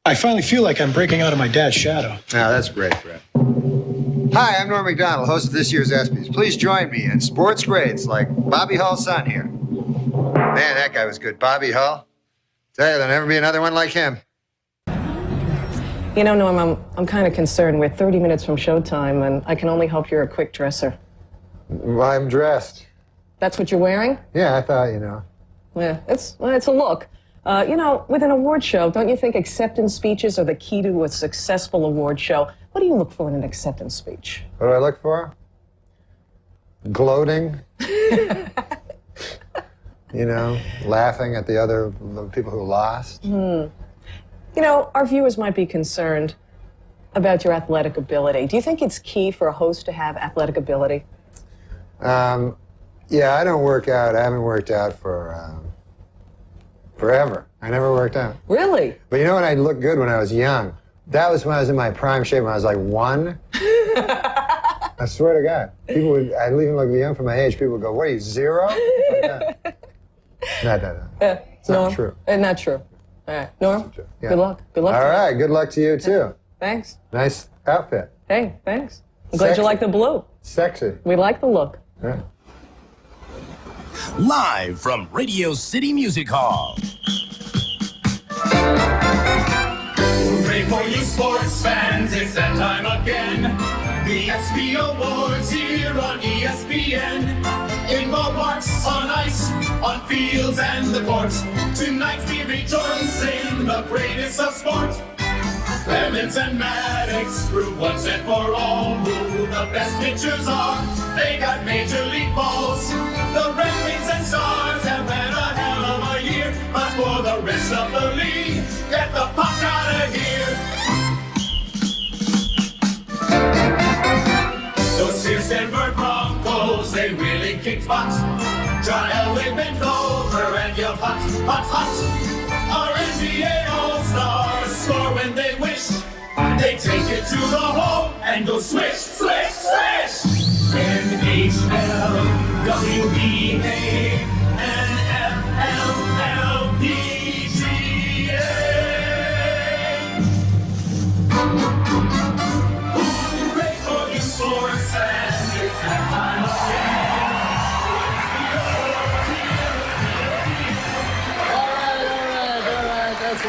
I finally feel like I'm breaking out of my dad's shadow. Oh, that's great, Fred. Hi, I'm Norm MacDonald, host of this year's ESPYs. Please join me in sports greats like Bobby Hull's son here. Man, that guy was good. Bobby Hull. Tell you, there'll never be another one like him. You know, Norm, I'm kind of concerned. We're 30 minutes from showtime, and I can only hope you're a quick dresser. Well, I'm dressed. That's what you're wearing? Yeah, I thought, you know. Yeah, it's a look. You know, with an award show, don't you think acceptance speeches are the key to a successful award show? What do you look for in an acceptance speech? What do I look for? Gloating. You know, laughing at the people who lost. You know, our viewers might be concerned about your athletic ability. Do you think it's key for a host to have athletic ability? Yeah, I don't work out. I haven't worked out for forever. I never worked out. Really? But you know when I looked good when I was young? That was when I was in my prime shape, when I was like 1. I swear to God. People would, I'd even look young for my age. People would go, what are you, 0? Like that. Not that. It's not true. Not true. All right. Norm, Yeah. good luck. Good luck. All right, good luck to you, too. Thanks. Nice outfit. Hey, thanks. I'm glad you like the blue. Sexy. We like the look. Yeah. Live from Radio City Music Hall. Hooray for you sports fans, it's that time again. The ESPY Awards here on ESPN. In ballparks, on ice, on fields and the court. Tonight we rejoice in the greatest of sport. Clemens and Maddox prove once and for all who the best pitchers are. They got major league balls. The Red Wings and Stars have had a hell of a year. But for the rest of the league, get the puck out of here. Those fierce Denver Broncos, they really kicked butt. John Elway bent over and yelled hot, hot, hot. Our NBA All-Stars score when they wish. They take it to the hole and go swish, swish, swish. NHL, WBA, NFL, LPGA. Hooray for you sports fans, it's that time again. That's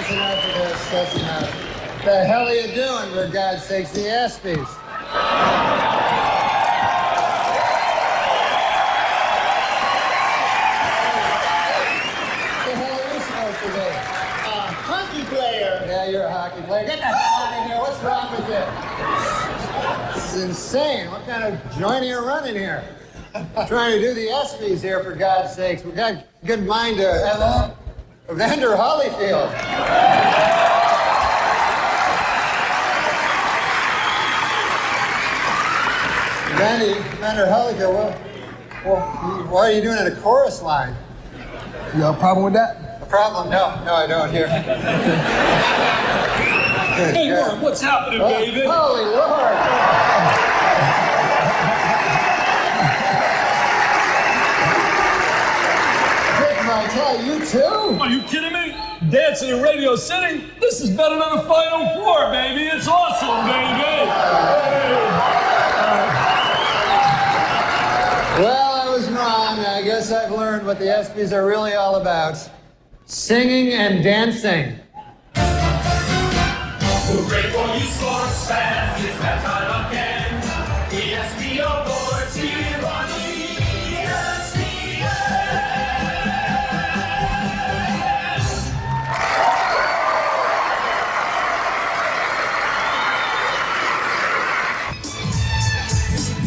enough of this. That's enough. What the hell are you doing, for God's sakes, the ESPYs? What the hell are you supposed to be? Hockey player. Yeah, you're a hockey player. Get the hell out of here. What's wrong with you? This is insane. What kind of joint are you running here? Trying to do the ESPYs here, for God's sakes. We got good mind to... Evander Holyfield. Evander Holyfield, well, why are you doing it a chorus line? You got a problem with that? A problem? No, I don't here. Hey, Norm, what's happening, David? Holy Lord. You too? Are you kidding me? Dancing in Radio City? This is better than the Final Four, baby. It's awesome, baby. Well, I was wrong. I guess I've learned what the ESPYs are really all about. Singing and dancing. Hooray for you sports fans, it's that time again. ESPY Awards here on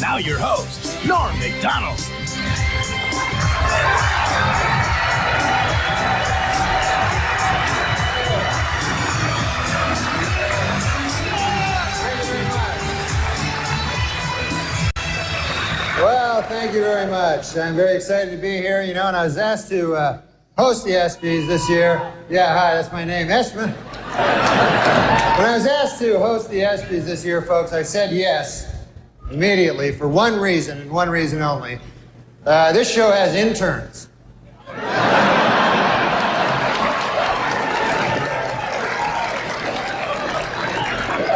Now your host, Norm MacDonald. Well, thank you very much. I'm very excited to be here, you know, and I was asked to host the ESPYs this year. Yeah, hi, that's my name, Espen. When I was asked to host the ESPYs this year, folks, I said yes immediately for one reason and one reason only. This show has interns.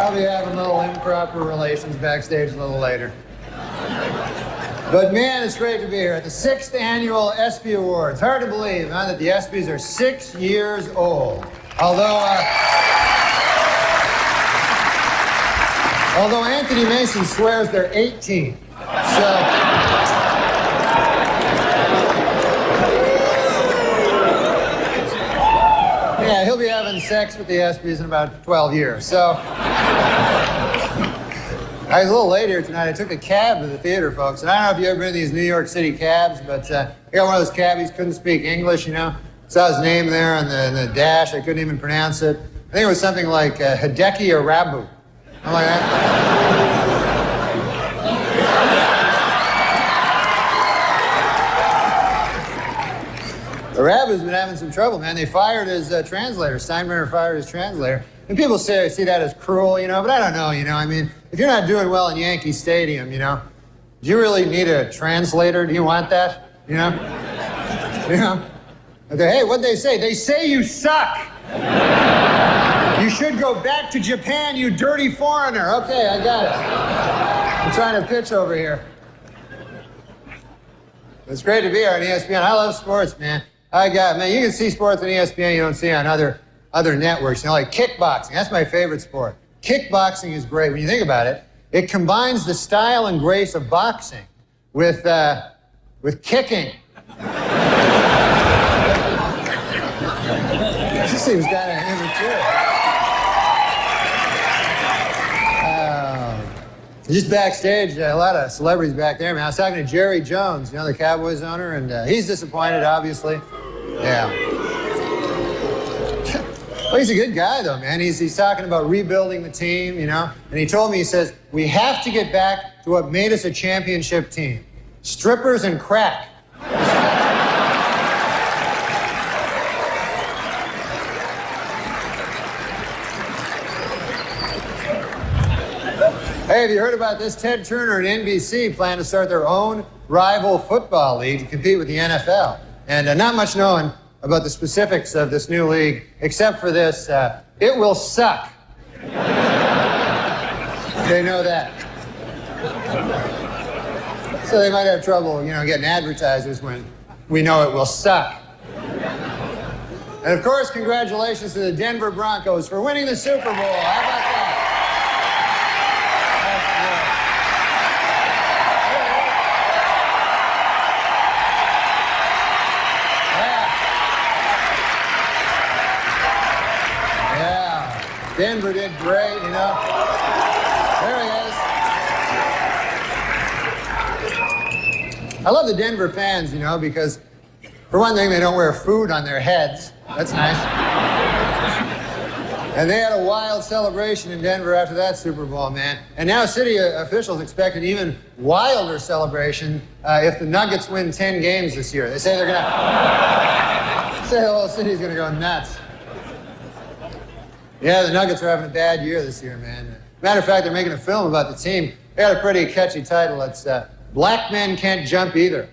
I'll be having little improper relations backstage a little later. But man, it's great to be here at the 6th annual ESPY Awards. Hard to believe, huh, that the ESPYs are 6 years old. Although Anthony Mason swears they're 18. Yeah, he'll be having sex with the ESPYs in about 12 years. So I was a little late here tonight. I took a cab to the theater, folks. And I don't know if you've ever been to these New York City cabs, but I got one of those cabbies, couldn't speak English, you know. Saw his name there on the dash. I couldn't even pronounce it. I think it was something like Hideki Arabu. I'm like that. Arabu's been having some trouble, man. They fired his translator. Steinbrenner fired his translator. And people see that as cruel, you know, but I don't know, you know. I mean, if you're not doing well in Yankee Stadium, you know, do you really need a translator? Do you want that? You know? You know? Hey, what'd they say? They say you suck. You should go back to Japan, you dirty foreigner. Okay, I got it. I'm trying to pitch over here. It's great to be here on ESPN. I love sports, man. You can see sports on ESPN you don't see on other networks. You know, like kickboxing. That's my favorite sport. Kickboxing is great. When you think about it, it combines the style and grace of boxing with kicking. This seems kind of immature. Just backstage, a lot of celebrities back there, man. I was talking to Jerry Jones, you know, the Cowboys owner, and he's disappointed, obviously. Yeah. Well, he's a good guy, though, man. He's talking about rebuilding the team, you know. And he told me, he says, we have to get back to what made us a championship team. Strippers and crack. Hey, have you heard about this? Ted Turner and NBC plan to start their own rival football league to compete with the NFL. And not much known about the specifics of this new league, except for this, it will suck. They know that. So they might have trouble, you know, getting advertisers when we know it will suck. And of course, congratulations to the Denver Broncos for winning the Super Bowl. How about that? Denver did great, you know. There he is. I love the Denver fans, you know, because for one thing, they don't wear food on their heads. That's nice. And they had a wild celebration in Denver after that Super Bowl, man. And now city officials expect an even wilder celebration if the Nuggets win 10 games this year. They say they're gonna say the whole city's gonna go nuts. Yeah, the Nuggets are having a bad year this year, man. Matter of fact, they're making a film about the team. They got a pretty catchy title. It's Black Men Can't Jump Either.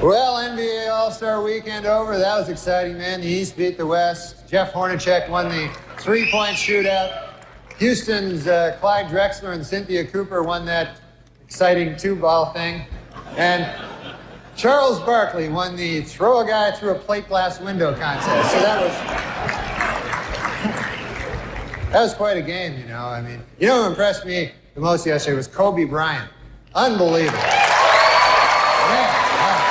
Well, NBA All-Star Weekend over. That was exciting, man. The East beat the West. Jeff Hornacek won the three-point shootout. Houston's Clyde Drexler and Cynthia Cooper won that exciting two-ball thing. And Charles Barkley won the throw a guy through a plate glass window contest. So that was quite a game, you know. I mean, you know who impressed me the most yesterday was Kobe Bryant. Unbelievable. Man, wow.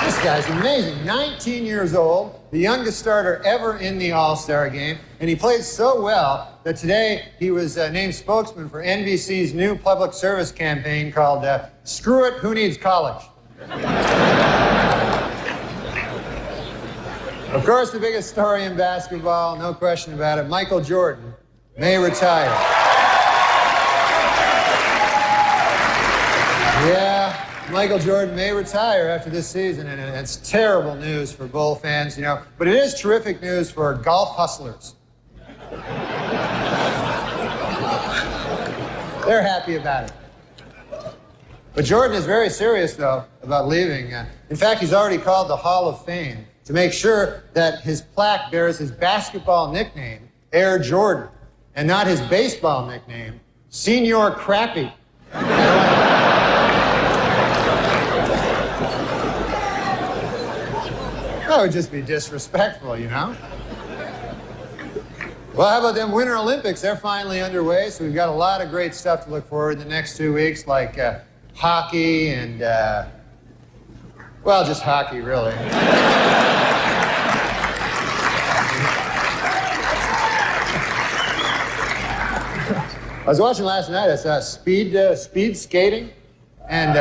This guy's amazing. 19 years old, the youngest starter ever in the All-Star game, and he played so well that today he was named spokesman for NBC's new public service campaign called Screw It, Who Needs College? Of course, the biggest story in basketball, no question about it, Michael Jordan may retire. Yeah, Michael Jordan may retire after this season, and it's terrible news for Bull fans, you know, but it is terrific news for golf hustlers. They're happy about it. But Jordan is very serious, though, about leaving. In fact, he's already called the Hall of Fame to make sure that his plaque bears his basketball nickname, Air Jordan, and not his baseball nickname, Senior Crappy. That would just be disrespectful, you know? Well, how about them Winter Olympics? They're finally underway, so we've got a lot of great stuff to look forward to the next 2 weeks, like hockey and, well, just hockey, really. I was watching last night, I saw speed skating, and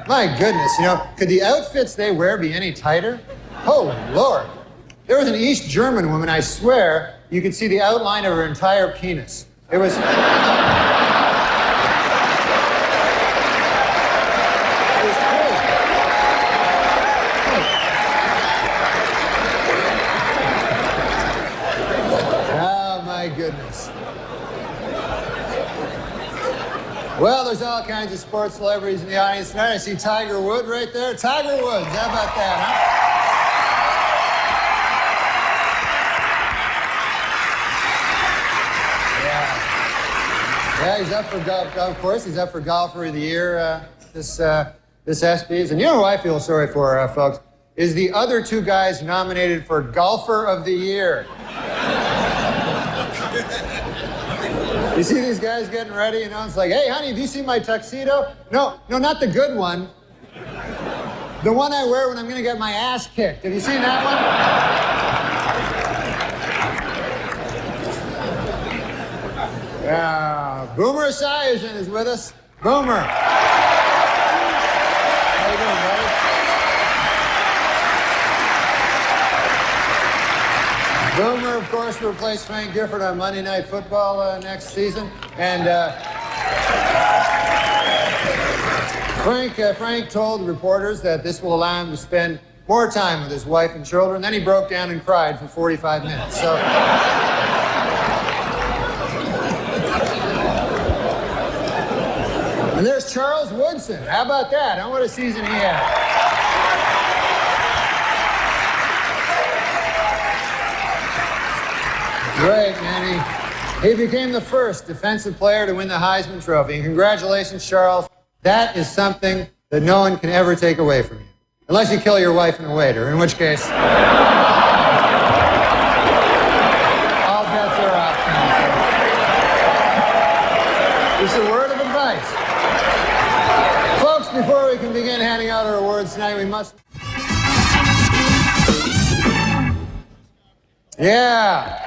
my goodness, you know, could the outfits they wear be any tighter? Oh, Lord. There was an East German woman, I swear, you could see the outline of her entire penis. It was... Oh, my goodness. Well, there's all kinds of sports celebrities in the audience tonight. I see Tiger Woods right there. Tiger Woods, how about that, huh? Yeah, he's up for golf. Of course, he's up for Golfer of the Year this ESPYs. And you know who I feel sorry for, folks, is the other two guys nominated for Golfer of the Year. You see these guys getting ready, you know? It's like, hey, honey, have you seen my tuxedo? No, not the good one. The one I wear when I'm going to get my ass kicked. Have you seen that one? Yeah, Boomer Esiason is with us. Boomer. How you doing, buddy? Boomer, of course, will replace Frank Gifford on Monday Night Football next season. And Frank told reporters that this will allow him to spend more time with his wife and children. Then he broke down and cried for 45 minutes. So... And there's Charles Woodson. How about that? What a season he had. Great, man. He became the first defensive player to win the Heisman Trophy. And congratulations, Charles. That is something that no one can ever take away from you. Unless you kill your wife and a waiter, in which case... all bets are off. Just a word of advice. Folks, before we can begin handing out our awards tonight, we must... Yeah.